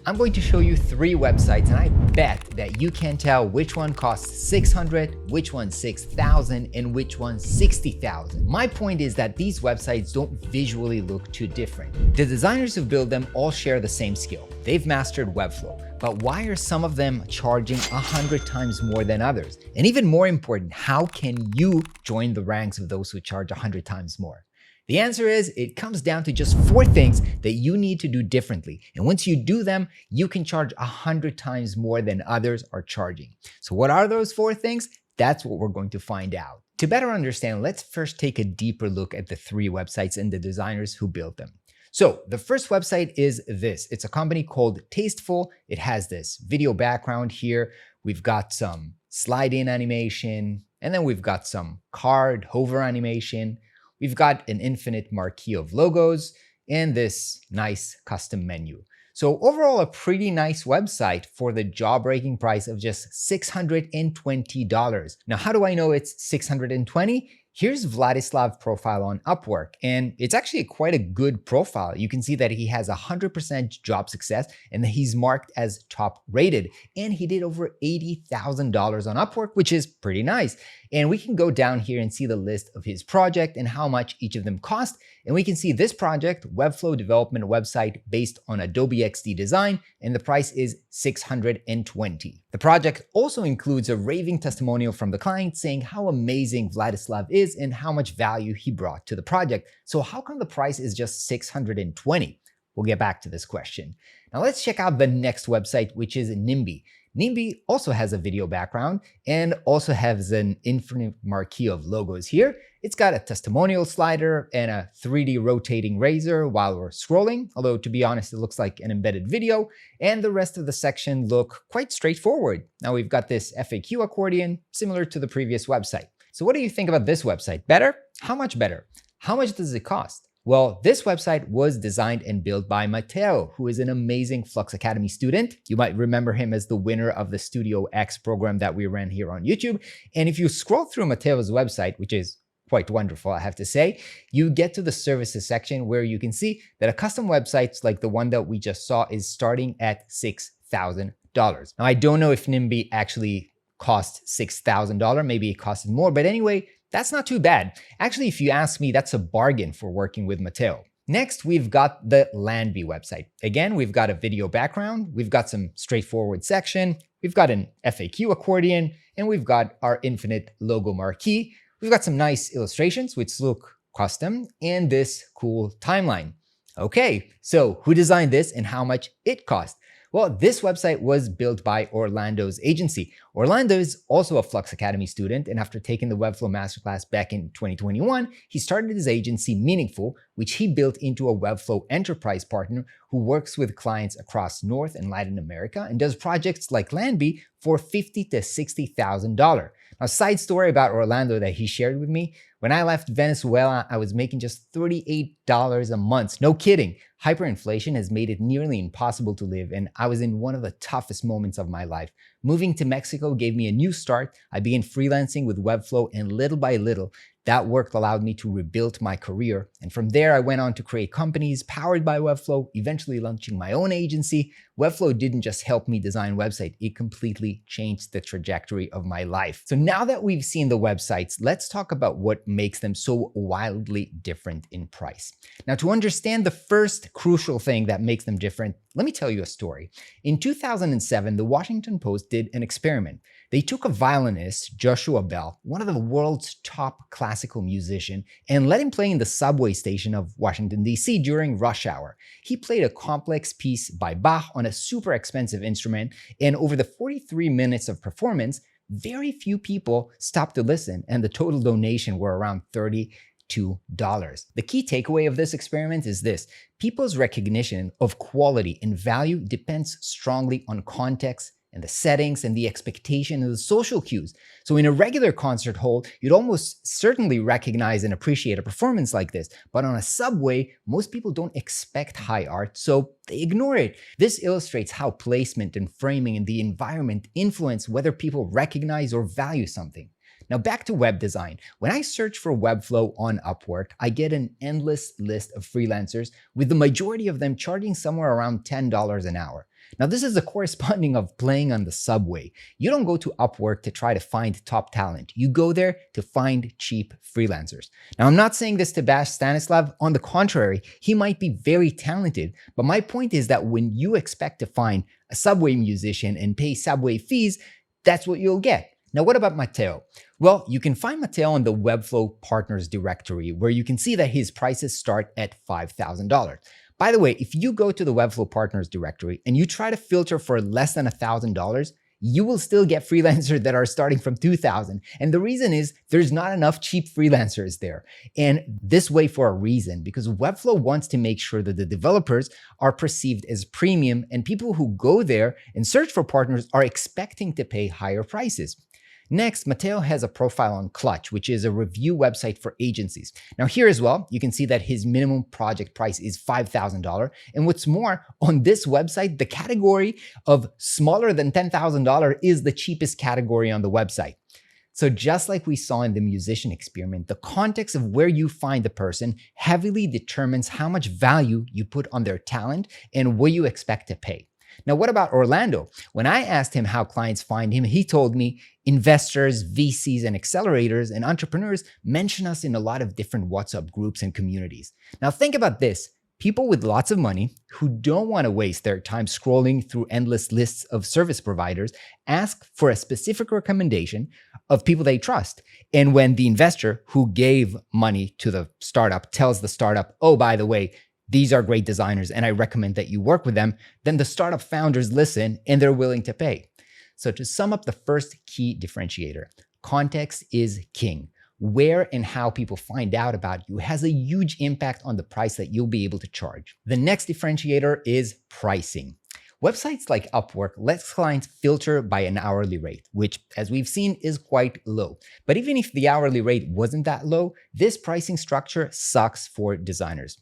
I'm going to show you 3 websites, and I bet that you can tell which one costs $600, which one $6,000, and which one $60,000. My point is that these websites don't visually look too different. The designers who build them all share the same skill. They've mastered Webflow. But why are some of them charging 100 times more than others? And even more important, how can you join the ranks of those who charge 100 times more? The answer is it comes down to just 4 things that you need to do differently. And once you do them, you can charge 100 times more than others are charging. So what are those 4 things? That's what we're going to find out. To better understand, let's first take a deeper look at the 3 websites and the designers who built them. So the first website is this. It's a company called Tasteful. It has this video background here. We've got some slide-in animation, and then we've got some card hover animation. We've got an infinite marquee of logos and this nice custom menu. So overall, a pretty nice website for the jaw-breaking price of just $620. Now, how do I know it's $620? Here's Vladislav's profile on Upwork, and it's actually quite a good profile. You can see that he has 100% job success and that he's marked as top rated, and he did over $80,000 on Upwork, which is pretty nice. And we can go down here and see the list of his project and how much each of them cost. And we can see this project, Webflow development website based on Adobe XD design, and the price is $620. The project also includes a raving testimonial from the client saying how amazing Vladislav is and how much value he brought to the project. So how come the price is just $620? We'll get back to this question. Now let's check out the next website, which is NIMBY. NIMBY also has a video background and also has an infinite marquee of logos here. It's got a testimonial slider and a 3D rotating razor while we're scrolling, although to be honest, it looks like an embedded video, and the rest of the section look quite straightforward. Now we've got this FAQ accordion, similar to the previous website. So what do you think about this website? Better? How much better? How much does it cost? Well, this website was designed and built by Matteo, who is an amazing Flux Academy student. You might remember him as the winner of the Studio X program that we ran here on YouTube. And if you scroll through Matteo's website, which is quite wonderful, I have to say, you get to the services section where you can see that a custom website like the one that we just saw is starting at $6,000. Now, I don't know if NIMBY actually cost $6,000, maybe it costed more, but anyway, that's not too bad. Actually, if you ask me, that's a bargain for working with Matteo. Next, we've got the Landby website. Again, we've got a video background, we've got some straightforward section, we've got an FAQ accordion, and we've got our infinite logo marquee. We've got some nice illustrations which look custom and this cool timeline. Okay, so who designed this and how much it cost? Well, this website was built by Orlando's agency. Orlando is also a Flux Academy student, and after taking the Webflow Masterclass back in 2021, he started his agency Meaningful, which he built into a Webflow enterprise partner who works with clients across North and Latin America and does projects like Landby for $50,000 to $60,000. Now, side story about Orlando that he shared with me, when I left Venezuela, I was making just $38 a month. No kidding. Hyperinflation has made it nearly impossible to live, and I was in one of the toughest moments of my life. Moving to Mexico gave me a new start. I began freelancing with Webflow, and little by little, that work allowed me to rebuild my career. And from there, I went on to create companies powered by Webflow, eventually launching my own agency. Webflow didn't just help me design websites, it completely changed the trajectory of my life. So now that we've seen the websites, let's talk about what makes them so wildly different in price. Now, to understand the first crucial thing that makes them different, let me tell you a story. In 2007, the Washington Post did an experiment. They took a violinist, Joshua Bell, one of the world's top classical musicians, and let him play in the subway station of Washington, D.C. during rush hour. He played a complex piece by Bach on a super expensive instrument, and over the 43 minutes of performance, very few people stopped to listen, and the total donation were around $32. The key takeaway of this experiment is this: people's recognition of quality and value depends strongly on context and the settings and the expectation and the social cues. So in a regular concert hall, you'd almost certainly recognize and appreciate a performance like this, but on a subway, most people don't expect high art, so they ignore it. This illustrates how placement and framing and the environment influence whether people recognize or value something. Now back to web design. When I search for Webflow on Upwork, I get an endless list of freelancers, with the majority of them charging somewhere around $10 an hour. Now, this is the corresponding of playing on the subway. You don't go to Upwork to try to find top talent. You go there to find cheap freelancers. Now, I'm not saying this to bash Stanislav. On the contrary, he might be very talented. But my point is that when you expect to find a subway musician and pay subway fees, that's what you'll get. Now, what about Matteo? Well, you can find Matteo on the Webflow Partners directory, where you can see that his prices start at $5,000. By the way, if you go to the Webflow Partners directory and you try to filter for less than $1,000, you will still get freelancers that are starting from $2,000. And the reason is there's not enough cheap freelancers there. And this way for a reason, because Webflow wants to make sure that the developers are perceived as premium, and people who go there and search for partners are expecting to pay higher prices. Next, Matteo has a profile on Clutch, which is a review website for agencies. Now here as well, you can see that his minimum project price is $5,000. And what's more, on this website, the category of smaller than $10,000 is the cheapest category on the website. So just like we saw in the musician experiment, the context of where you find the person heavily determines how much value you put on their talent and what you expect to pay. Now, what about Orlando? When I asked him how clients find him, he told me investors, VCs, and accelerators and entrepreneurs mention us in a lot of different WhatsApp groups and communities. Now, think about this. People with lots of money who don't want to waste their time scrolling through endless lists of service providers ask for a specific recommendation of people they trust. And when the investor who gave money to the startup tells the startup, oh, by the way, these are great designers and I recommend that you work with them, then the startup founders listen and they're willing to pay. So to sum up the first key differentiator, context is king. Where and how people find out about you has a huge impact on the price that you'll be able to charge. The next differentiator is pricing. Websites like Upwork let clients filter by an hourly rate, which, as we've seen, is quite low. But even if the hourly rate wasn't that low, this pricing structure sucks for designers.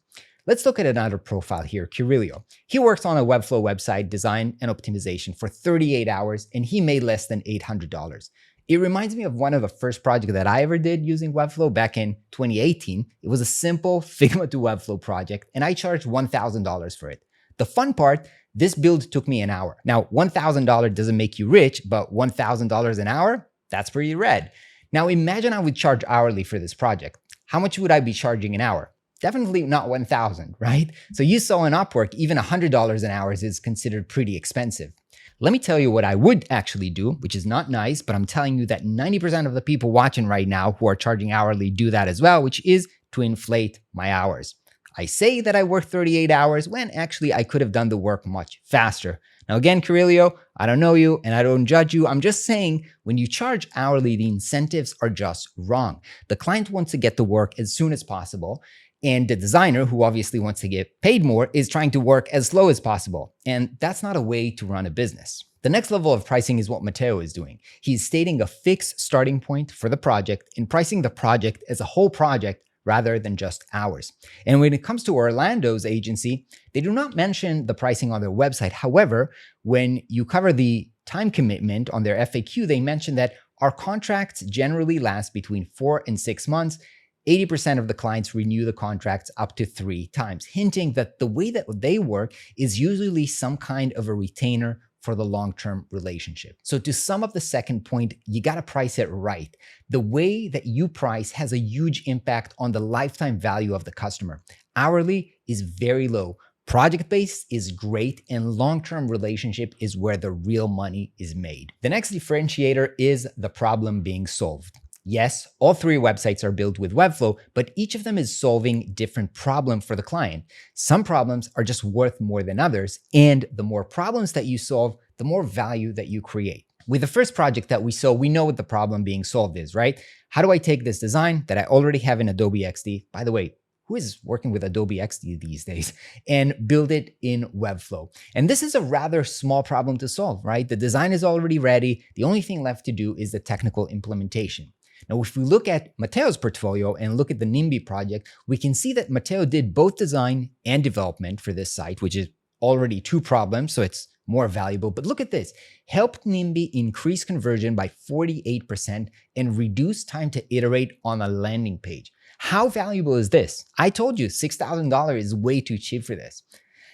Let's look at another profile here, Kirilio. He works on a Webflow website design and optimization for 38 hours, and he made less than $800. It reminds me of one of the first projects that I ever did using Webflow back in 2018. It was a simple Figma to Webflow project, and I charged $1,000 for it. The fun part, this build took me an hour. Now, $1,000 doesn't make you rich, but $1,000 an hour, that's pretty rad. Now, imagine I would charge hourly for this project. How much would I be charging an hour? Definitely not 1,000, right? So you saw in Upwork, even $100 an hour is considered pretty expensive. Let me tell you what I would actually do, which is not nice, but I'm telling you that 90% of the people watching right now who are charging hourly do that as well, which is to inflate my hours. I say that I work 38 hours when actually I could have done the work much faster. Now again, Kirilio, I don't know you and I don't judge you. I'm just saying when you charge hourly, the incentives are just wrong. The client wants to get the work as soon as possible. And the designer, who obviously wants to get paid more, is trying to work as slow as possible. And that's not a way to run a business. The next level of pricing is what Matteo is doing. He's stating a fixed starting point for the project and pricing the project as a whole project rather than just hours. And when it comes to Orlando's agency, they do not mention the pricing on their website. However, when you cover the time commitment on their FAQ, they mention that our contracts generally last between 4 and 6 months. 80% of the clients renew the contracts up to 3 times, hinting that the way that they work is usually some kind of a retainer for the long-term relationship. So to sum up the second point, you gotta price it right. The way that you price has a huge impact on the lifetime value of the customer. Hourly is very low. Project-based is great, and long-term relationship is where the real money is made. The next differentiator is the problem being solved. Yes, all 3 websites are built with Webflow, but each of them is solving different problems for the client. Some problems are just worth more than others, and the more problems that you solve, the more value that you create. With the first project that we saw, we know what the problem being solved is, right? How do I take this design that I already have in Adobe XD? By the way, who is working with Adobe XD these days? And build it in Webflow. And this is a rather small problem to solve, right? The design is already ready. The only thing left to do is the technical implementation. Now, if we look at Matteo's portfolio and look at the NIMBY project, we can see that Matteo did both design and development for this site, which is already 2 problems, so it's more valuable. But look at this, helped NIMBY increase conversion by 48% and reduce time to iterate on a landing page. How valuable is this? I told you $6,000 is way too cheap for this.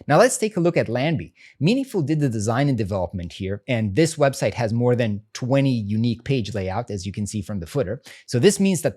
Now let's take a look at Landby. Meaningful did the design and development here, and this website has more than 20 unique page layout, as you can see from the footer. So this means that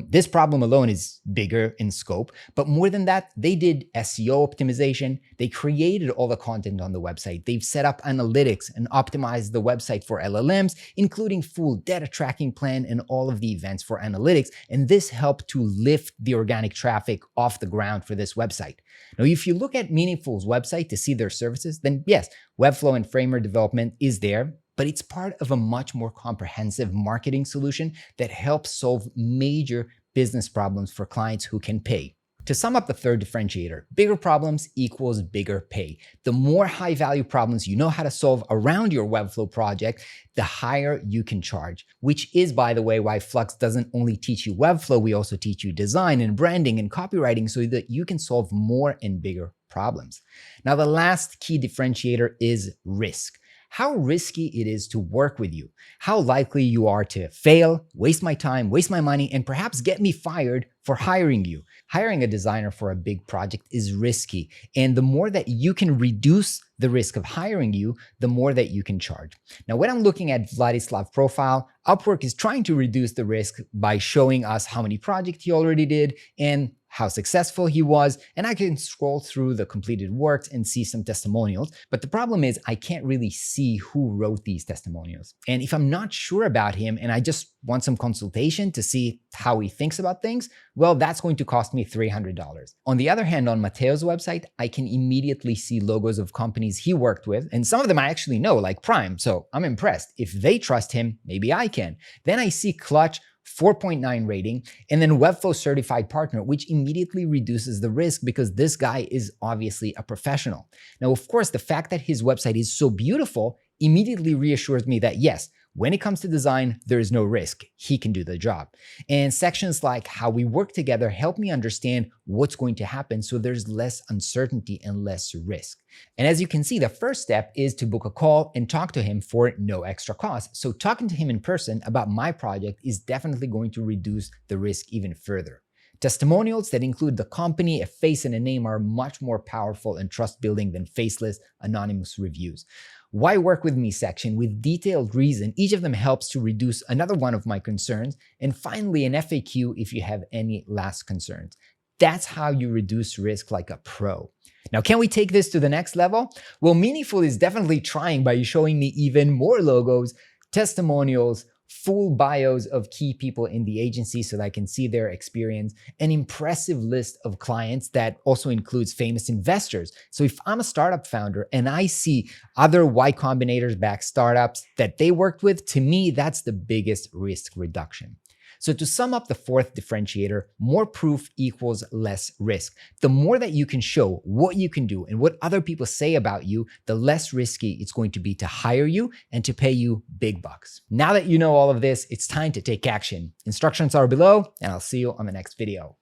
this problem alone is bigger in scope, but more than that, they did SEO optimization, they created all the content on the website, they've set up analytics and optimized the website for LLMs, including full data tracking plan and all of the events for analytics, and this helped to lift the organic traffic off the ground for this website. Now, if you look at Meaningful's website to see their services, then yes, Webflow and Framer development is there, but it's part of a much more comprehensive marketing solution that helps solve major business problems for clients who can pay. To sum up the third differentiator, bigger problems equals bigger pay. The more high-value problems you know how to solve around your Webflow project, the higher you can charge, which is, by the way, why Flux doesn't only teach you Webflow, we also teach you design and branding and copywriting so that you can solve more and bigger problems. Now, the last key differentiator is risk. How risky it is to work with you, how likely you are to fail, waste my time, waste my money, and perhaps get me fired for hiring you. Hiring a designer for a big project is risky, and the more that you can reduce the risk of hiring you, the more that you can charge. Now, when I'm looking at Vladislav's profile, Upwork is trying to reduce the risk by showing us how many projects he already did and how successful he was, and I can scroll through the completed works and see some testimonials. But the problem is I can't really see who wrote these testimonials. And if I'm not sure about him and I just want some consultation to see how he thinks about things, well, that's going to cost me $300. On the other hand, on Mateo's website, I can immediately see logos of companies he worked with, and some of them I actually know, like Prime, so I'm impressed. If they trust him, maybe I can. Then I see Clutch, 4.9 rating, and then Webflow certified partner, which immediately reduces the risk because this guy is obviously a professional. Now, of course, the fact that his website is so beautiful immediately reassures me that yes, when it comes to design, there is no risk. He can do the job. And sections like how we work together help me understand what's going to happen so there's less uncertainty and less risk. And as you can see, the first step is to book a call and talk to him for no extra cost. So talking to him in person about my project is definitely going to reduce the risk even further. Testimonials that include the company, a face, and a name are much more powerful and trust-building than faceless, anonymous reviews. Why work with me section with detailed reason. Each of them helps to reduce another one of my concerns. And finally, an FAQ if you have any last concerns. That's how you reduce risk like a pro. Now, can we take this to the next level? Well, Meaningful is definitely trying by showing me even more logos, testimonials, full bios of key people in the agency so that I can see their experience, an impressive list of clients that also includes famous investors. So if I'm a startup founder and I see other Y Combinator's backed startups that they worked with, to me, that's the biggest risk reduction. So to sum up the fourth differentiator, more proof equals less risk. The more that you can show what you can do and what other people say about you, the less risky it's going to be to hire you and to pay you big bucks. Now that you know all of this, it's time to take action. Instructions are below, and I'll see you on the next video.